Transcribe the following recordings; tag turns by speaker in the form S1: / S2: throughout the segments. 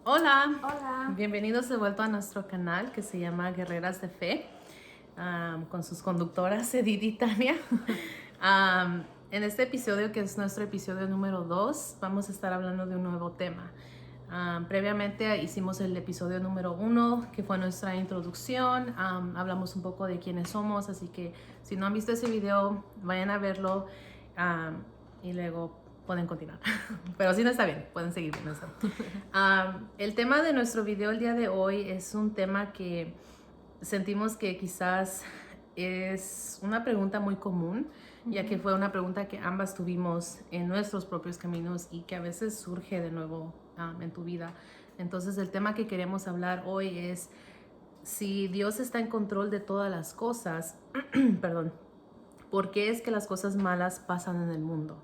S1: Hola,
S2: Hola.
S1: bienvenidos de vuelta a nuestro canal que se llama Guerreras de Fe, con sus conductoras Edith y Tania. En este episodio, que es nuestro episodio número 2, vamos a estar hablando de un nuevo tema. Previamente hicimos el episodio número 1, que fue nuestra introducción. Hablamos un poco de quiénes somos, así que si no han visto ese video, vayan a verlo y luego pueden continuar. Pero si no está bien, pueden seguir viendo eso. El tema de nuestro video el día de hoy es un tema que sentimos que quizás es una pregunta muy común, ya que fue una pregunta que ambas tuvimos en nuestros propios caminos y que a veces surge de nuevo en tu vida. Entonces el tema que queremos hablar hoy es si Dios está en control de todas las cosas, perdón, ¿por qué es que las cosas malas pasan en el mundo?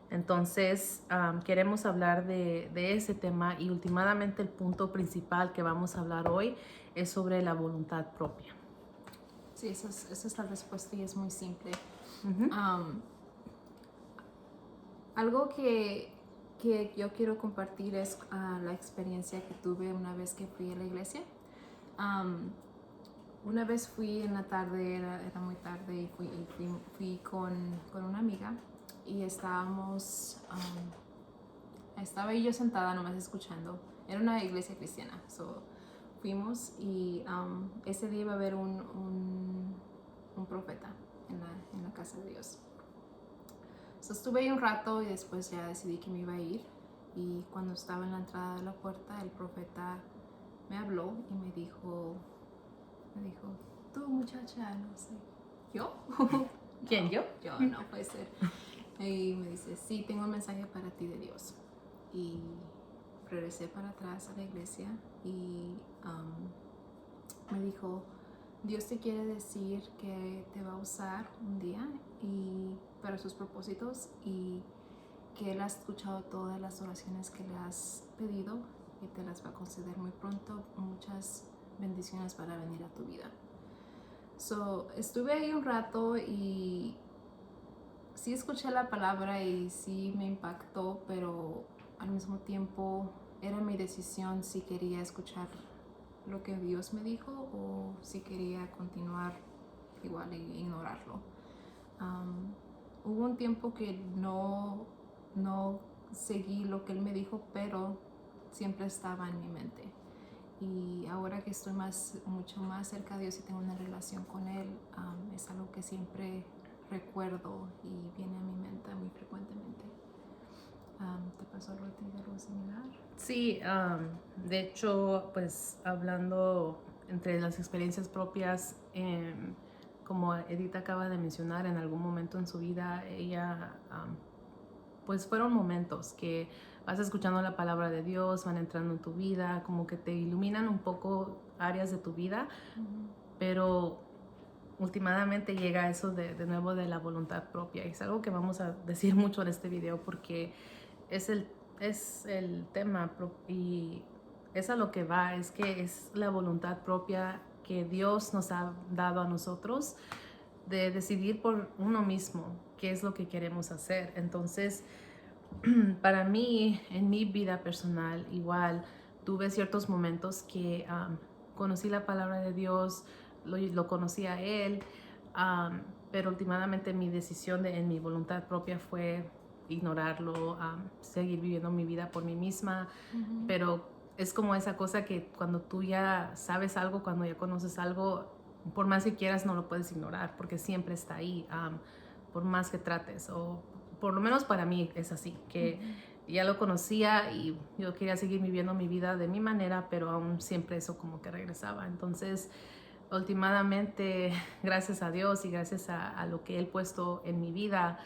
S1: Entonces, queremos hablar de ese tema y últimamente el punto principal que vamos a hablar hoy es sobre la voluntad propia.
S2: Sí, esa es la respuesta y es muy simple.
S1: Ujú.
S2: Algo que yo quiero compartir es la experiencia que tuve una vez que fui a la iglesia. Una vez fui en la tarde, era muy tarde, y fui con una amiga y estaba yo sentada nomás escuchando. Era una iglesia cristiana, fuimos y ese día iba a haber un profeta en la casa de Dios. Estuve ahí un rato y después ya decidí que me iba a ir. Y cuando estaba en la entrada de la puerta, el profeta me habló y me dijo, tú muchacha, no sé, ¿yo?
S1: ¿Quién,
S2: No,
S1: yo?
S2: yo no puede ser. Y me dice, sí, tengo un mensaje para ti de Dios. Y regresé para atrás a la iglesia y me dijo, Dios te quiere decir que te va a usar un día y para sus propósitos y que Él ha escuchado todas las oraciones que le has pedido y te las va a conceder muy pronto. Muchas bendiciones van a venir a tu vida. Estuve ahí un rato y sí escuché la palabra y sí me impactó, pero al mismo tiempo era mi decisión si quería escuchar lo que Dios me dijo o si quería continuar igual e ignorarlo. Hubo un tiempo que no seguí lo que Él me dijo, pero siempre estaba en mi mente. Y ahora que estoy mucho más cerca de Dios y tengo una relación con Él, es algo que siempre recuerdo y viene a mi mente muy frecuentemente. ¿Te pasó algo similar?
S1: Sí, de hecho, pues hablando entre las experiencias propias, como Edith acaba de mencionar, en algún momento en su vida, ella, pues fueron momentos que vas escuchando la palabra de Dios, van entrando en tu vida, como que te iluminan un poco áreas de tu vida, pero últimamente llega eso de nuevo de la voluntad propia. Y es algo que vamos a decir mucho en este video porque es el tema y es a lo que va, es que es la voluntad propia que Dios nos ha dado a nosotros de decidir por uno mismo qué es lo que queremos hacer. Entonces, para mí, en mi vida personal, igual tuve ciertos momentos que conocí la palabra de Dios, lo conocí a Él, pero últimamente mi decisión en mi voluntad propia fue ignorarlo, seguir viviendo mi vida por mí misma, pero es como esa cosa que cuando tú ya sabes algo, cuando ya conoces algo, por más que quieras no lo puedes ignorar porque siempre está ahí, por más que trates, o por lo menos para mí es así, que ya lo conocía y yo quería seguir viviendo mi vida de mi manera, pero aún siempre eso como que regresaba. Entonces, últimamente, gracias a Dios y gracias a lo que Él puesto en mi vida,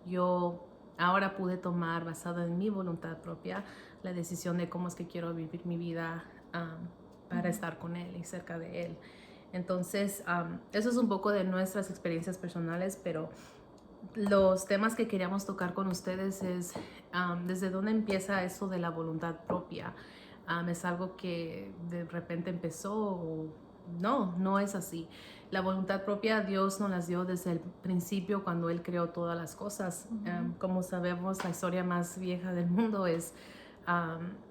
S1: yo ahora pude tomar, basado en mi voluntad propia, la decisión de cómo es que quiero vivir mi vida para estar con Él y cerca de Él. Entonces, eso es un poco de nuestras experiencias personales, pero los temas que queríamos tocar con ustedes es desde dónde empieza eso de la voluntad propia. Es algo que de repente empezó o no es así. La voluntad propia Dios nos las dio desde el principio cuando Él creó todas las cosas. Como sabemos, la historia más vieja del mundo es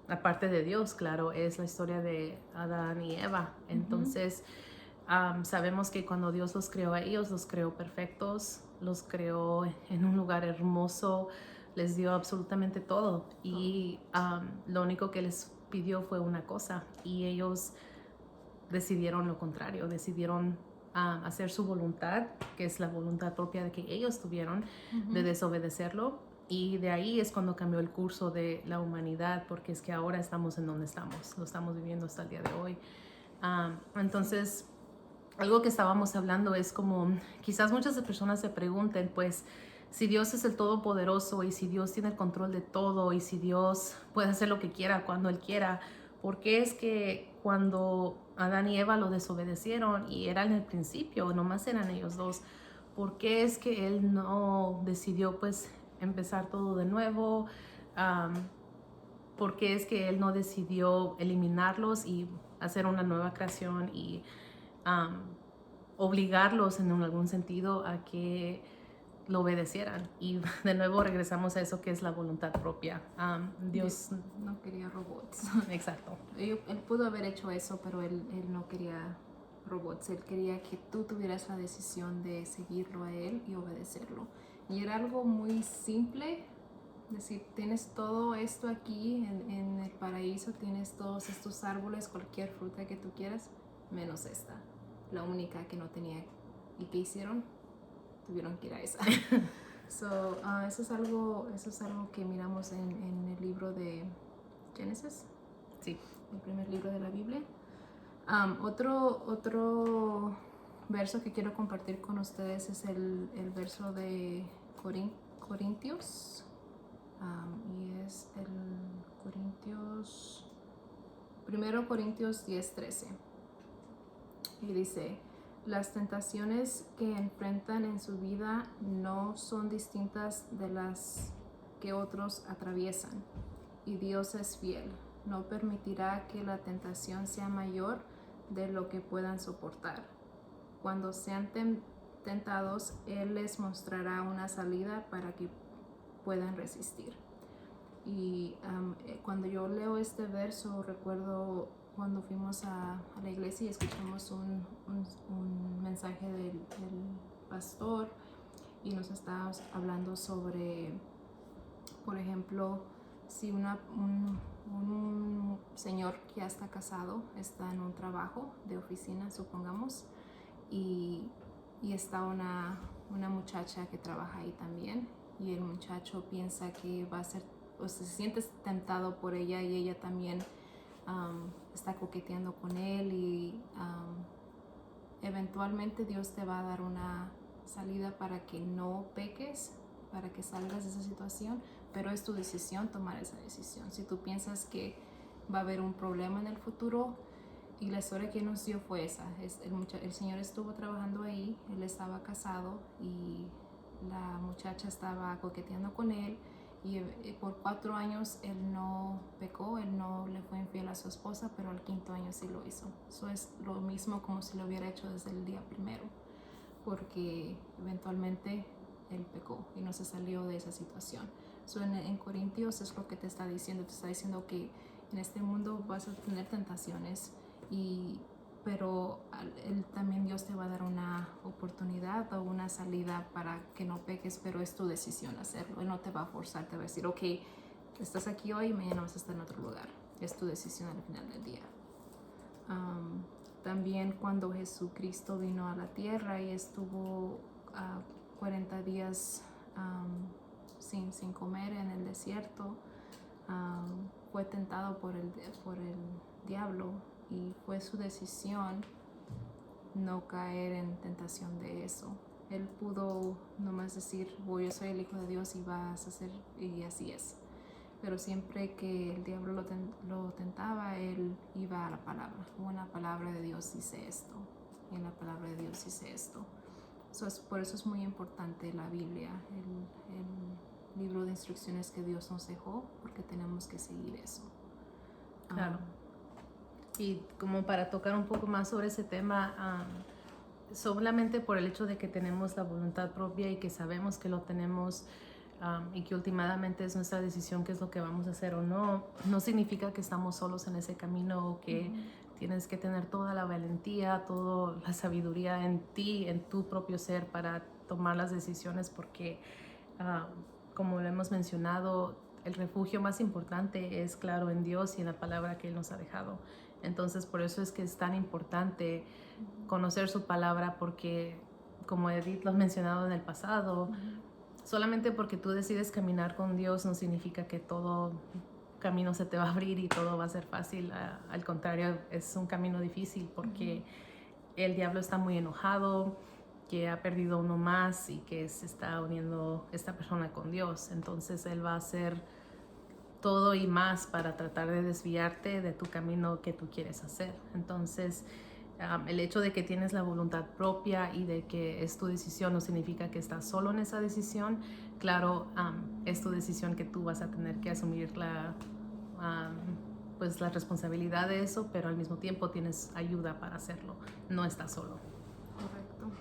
S1: aparte de Dios, claro, es la historia de Adán y Eva. Entonces, sabemos que cuando Dios los creó a ellos, los creó perfectos, los creó en un lugar hermoso, les dio absolutamente todo. Y lo único que les pidió fue una cosa, y ellos decidieron lo contrario, decidieron hacer su voluntad, que es la voluntad propia de que ellos tuvieron, de desobedecerlo. Y de ahí es cuando cambió el curso de la humanidad, porque es que ahora estamos en donde estamos, lo estamos viviendo hasta el día de hoy. Entonces, algo que estábamos hablando es como, quizás muchas personas se pregunten, pues, si Dios es el Todopoderoso y si Dios tiene el control de todo y si Dios puede hacer lo que quiera cuando Él quiera, ¿por qué es que cuando Adán y Eva lo desobedecieron y era en el principio, nomás eran ellos dos, por qué es que Él no decidió pues empezar todo de nuevo? ¿Por qué es que Él no decidió eliminarlos y hacer una nueva creación y obligarlos en algún sentido a que lo obedecieran? Y de nuevo regresamos a eso que es la voluntad propia. Dios
S2: no quería robots.
S1: Exacto.
S2: Él pudo haber hecho eso, pero él no quería robots. Él quería que tú tuvieras la decisión de seguirlo a él y obedecerlo. Y era algo muy simple. Es decir, tienes todo esto aquí en el paraíso, tienes todos estos árboles, cualquier fruta que tú quieras, menos esta. La única que no tenía. ¿Y qué hicieron? Tuvieron que ir a esa. Eso es algo que miramos en el libro de Génesis.
S1: Sí.
S2: El primer libro de la Biblia. Otro verso que quiero compartir con ustedes es el verso de Corintios. Y es el 1 Corintios 10:13. Y dice: las tentaciones que enfrentan en su vida no son distintas de las que otros atraviesan, y Dios es fiel. No permitirá que la tentación sea mayor de lo que puedan soportar. Cuando sean tentados, Él les mostrará una salida para que puedan resistir. Y cuando yo leo este verso, recuerdo cuando fuimos a la iglesia y escuchamos un mensaje del pastor, y nos estaba hablando sobre, por ejemplo, si un señor que ya está casado está en un trabajo de oficina, supongamos, y está una muchacha que trabaja ahí también, y el muchacho piensa que va a ser, o se siente tentado por ella, y ella también está coqueteando con él, y eventualmente Dios te va a dar una salida para que no peques, para que salgas de esa situación, pero es tu decisión tomar esa decisión. Si tú piensas que va a haber un problema en el futuro, y la historia que nos dio fue esa. El señor estuvo trabajando ahí, él estaba casado y la muchacha estaba coqueteando con él, y por 4 años él no pecó, él no le fue infiel a su esposa, pero al 5.º año sí lo hizo. Eso es lo mismo como si lo hubiera hecho desde el día primero, porque eventualmente él pecó y no se salió de esa situación. En Corintios es lo que te está diciendo que en este mundo vas a tener tentaciones, pero también Dios te va a dar una oportunidad o una salida para que no peques, pero es tu decisión hacerlo. Él no te va a forzar, te va a decir, ok, estás aquí hoy y mañana vas a estar en otro lugar. Es tu decisión al final del día. También cuando Jesucristo vino a la tierra y estuvo 40 días sin comer en el desierto, fue tentado por el diablo, y fue su decisión no caer en tentación de eso. Él pudo nomás decir, yo soy el Hijo de Dios y vas a hacer, y así es. Pero siempre que el diablo lo tentaba, él iba a la palabra. La palabra de Dios dice esto, y en la palabra de Dios dice esto. Por eso es muy importante la Biblia, el libro de instrucciones que Dios nos dejó, porque tenemos que seguir eso.
S1: Claro. Y como para tocar un poco más sobre ese tema, solamente por el hecho de que tenemos la voluntad propia y que sabemos que lo tenemos, y que últimamente es nuestra decisión qué es lo que vamos a hacer o no, no significa que estamos solos en ese camino o que tienes que tener toda la valentía, toda la sabiduría en ti, en tu propio ser para tomar las decisiones porque, como lo hemos mencionado, el refugio más importante es, claro, en Dios y en la palabra que Él nos ha dejado. Entonces, por eso es que es tan importante conocer su palabra porque, como Edith lo ha mencionado en el pasado, solamente porque tú decides caminar con Dios no significa que todo camino se te va a abrir y todo va a ser fácil. Al contrario, es un camino difícil porque el diablo está muy enojado, que ha perdido uno más y que se está uniendo esta persona con Dios. Entonces Él va a hacer todo y más para tratar de desviarte de tu camino que tú quieres hacer. Entonces, el hecho de que tienes la voluntad propia y de que es tu decisión no significa que estás solo en esa decisión. Claro, es tu decisión que tú vas a tener que asumir pues la responsabilidad de eso, pero al mismo tiempo tienes ayuda para hacerlo. No estás solo.
S2: Correcto.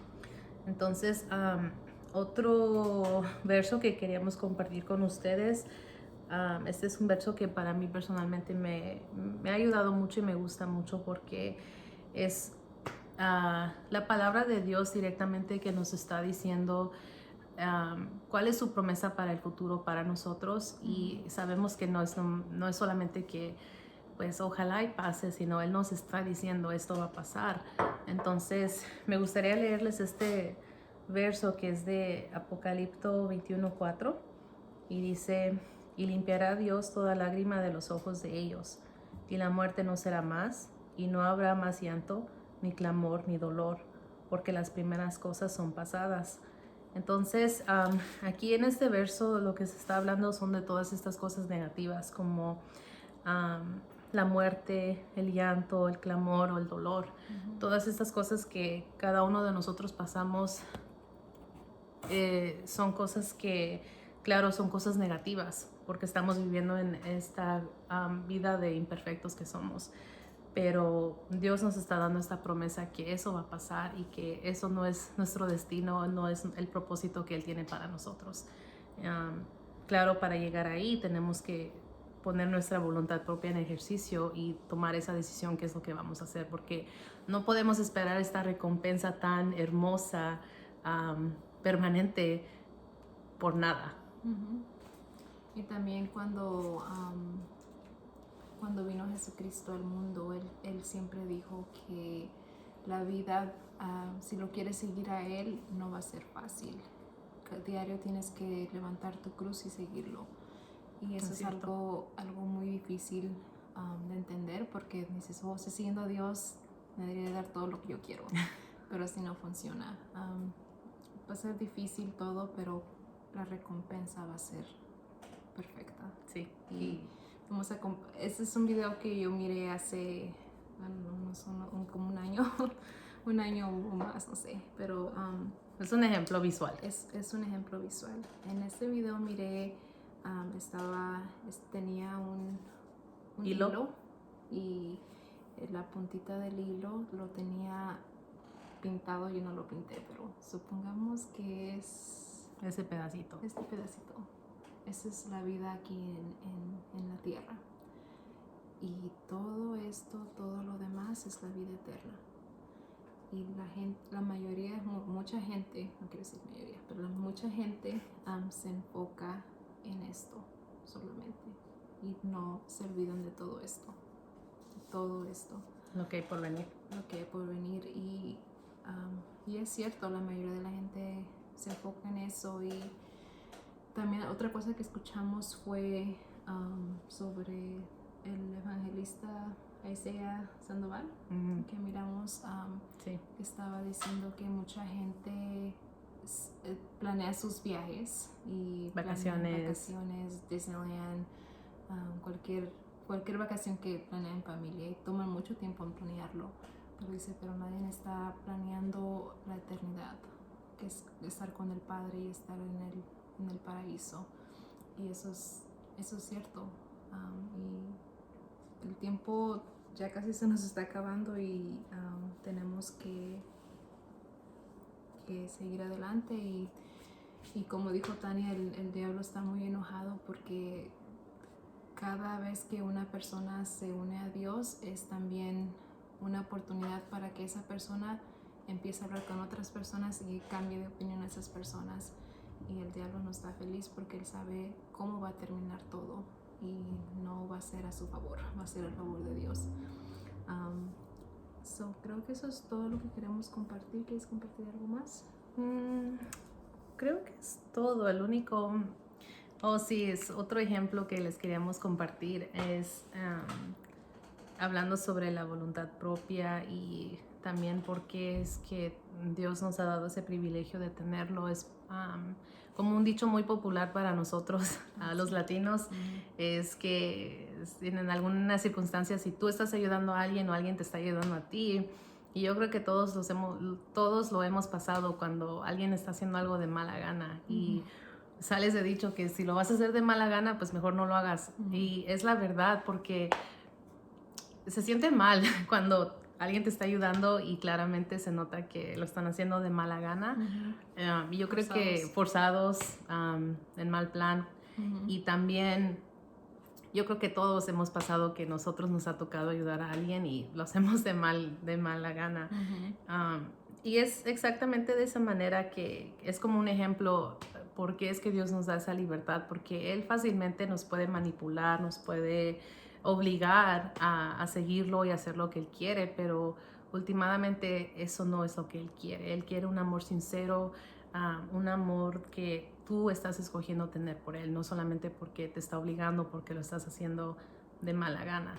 S1: Entonces, otro verso que queríamos compartir con ustedes, este es un verso que para mí personalmente me ha ayudado mucho y me gusta mucho porque es la palabra de Dios directamente que nos está diciendo cuál es su promesa para el futuro para nosotros y sabemos que no es solamente que pues ojalá y pase, sino Él nos está diciendo esto va a pasar. Entonces me gustaría leerles este verso que es de Apocalipto 21:4 y dice: y limpiará Dios toda lágrima de los ojos de ellos, y la muerte no será más, y no habrá más llanto, ni clamor, ni dolor, porque las primeras cosas son pasadas. Entonces, aquí en este verso lo que se está hablando son de todas estas cosas negativas, como la muerte, el llanto, el clamor o el dolor. Todas estas cosas que cada uno de nosotros pasamos son cosas que, claro, son cosas negativas, porque estamos viviendo en esta vida de imperfectos que somos. Pero Dios nos está dando esta promesa que eso va a pasar y que eso no es nuestro destino, no es el propósito que Él tiene para nosotros. Claro, para llegar ahí tenemos que poner nuestra voluntad propia en ejercicio y tomar esa decisión que es lo que vamos a hacer, porque no podemos esperar esta recompensa tan hermosa, permanente, por nada.
S2: Y también cuando vino Jesucristo al mundo, él siempre dijo que la vida, si lo quieres seguir a Él, no va a ser fácil. Que diario tienes que levantar tu cruz y seguirlo. Y eso es algo muy difícil de entender, porque dices, oh, si siguiendo a Dios, me debería dar todo lo que yo quiero. Pero así no funciona. Va a ser difícil todo, pero la recompensa va a ser perfecta.
S1: Sí.
S2: Y vamos a este es un video que yo miré hace como un año un año o más, no sé, pero
S1: es un ejemplo visual.
S2: Es un ejemplo visual. En este video miré, tenía un hilo y la puntita del hilo lo tenía pintado. Yo no lo pinté, pero supongamos que es
S1: ese pedacito.
S2: Este pedacito. Esa es la vida aquí en la tierra. Y todo esto, todo lo demás es la vida eterna. Y mucha gente, no quiero decir mayoría, pero mucha gente se enfoca en esto solamente y no se olvidan de todo esto.
S1: Lo que hay por venir.
S2: Y es cierto, la mayoría de la gente se enfoca en eso. Y también otra cosa que escuchamos fue sobre el evangelista Isaiah Sandoval, que miramos, que estaba diciendo que mucha gente planea sus viajes y
S1: vacaciones,
S2: Disneyland, cualquier vacación que planean en familia, y toman mucho tiempo en planearlo. Pero dice, pero nadie está planeando la eternidad, que es estar con el Padre y estar en el paraíso. Y eso es cierto. Y el tiempo ya casi se nos está acabando y tenemos que seguir adelante. Y Y como dijo Tania, el diablo está muy enojado porque cada vez que una persona se une a Dios es también una oportunidad para que esa persona empiece a hablar con otras personas y cambie de opinión a esas personas. Y el diablo no está feliz porque él sabe cómo va a terminar todo y no va a ser a su favor, va a ser a favor de Dios. Creo que eso es todo lo que queremos compartir. ¿Quieres compartir algo más?
S1: Creo que es todo. El único... sí, es otro ejemplo que les queríamos compartir. Es hablando sobre la voluntad propia y también porque es que Dios nos ha dado ese privilegio de tenerlo. Es como un dicho muy popular para nosotros, a los latinos, es que en alguna circunstancia, si tú estás ayudando a alguien o alguien te está ayudando a ti, y yo creo que todos lo hemos pasado cuando alguien está haciendo algo de mala gana y sales de dicho que si lo vas a hacer de mala gana, pues mejor no lo hagas. Y es la verdad, porque se siente mal cuando alguien te está ayudando y claramente se nota que lo están haciendo de mala gana. Y yo creo que forzados, en mal plan. Y también yo creo que todos hemos pasado que nosotros nos ha tocado ayudar a alguien y lo hacemos de mala gana. Y es exactamente de esa manera que es como un ejemplo porque es que Dios nos da esa libertad, porque Él fácilmente nos puede manipular, nos puede obligar a seguirlo y hacer lo que Él quiere, pero últimamente eso no es lo que Él quiere. Él quiere un amor sincero, un amor que tú estás escogiendo tener por Él, no solamente porque te está obligando, porque lo estás haciendo de mala gana.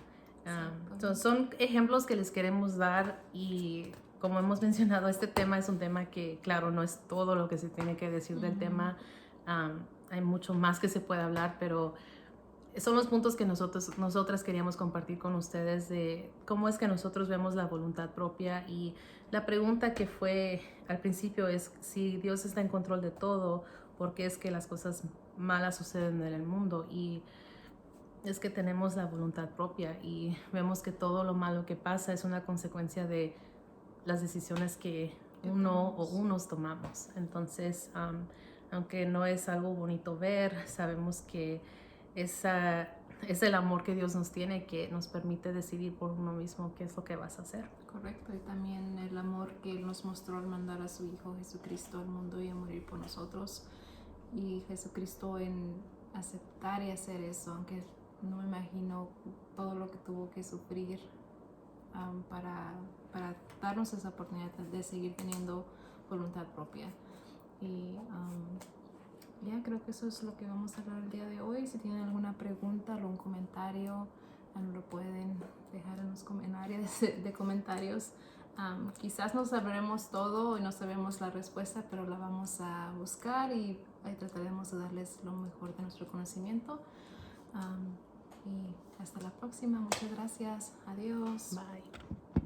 S1: Son ejemplos que les queremos dar y como hemos mencionado, este tema es un tema que, claro, no es todo lo que se tiene que decir del tema. Hay mucho más que se puede hablar, pero son los puntos que nosotras queríamos compartir con ustedes de cómo es que nosotros vemos la voluntad propia. Y la pregunta que fue al principio es si Dios está en control de todo, ¿por qué es que las cosas malas suceden en el mundo? Y es que tenemos la voluntad propia y vemos que todo lo malo que pasa es una consecuencia de las decisiones que unos tomamos. Entonces, aunque no es algo bonito ver, sabemos que es el amor que Dios nos tiene, que nos permite decidir por uno mismo qué es lo que vas a hacer.
S2: Correcto, y también el amor que Él nos mostró al mandar a su Hijo Jesucristo al mundo y a morir por nosotros. Y Jesucristo en aceptar y hacer eso, aunque no me imagino todo lo que tuvo que sufrir para darnos esa oportunidad de seguir teniendo voluntad propia. Y creo que eso es lo que vamos a hablar el día de hoy. Si tienen alguna pregunta o algún comentario, lo pueden dejar en área de comentarios. Quizás no sabremos todo y no sabemos la respuesta, pero la vamos a buscar y trataremos de darles lo mejor de nuestro conocimiento. Y hasta la próxima. Muchas gracias. Adiós.
S1: Bye.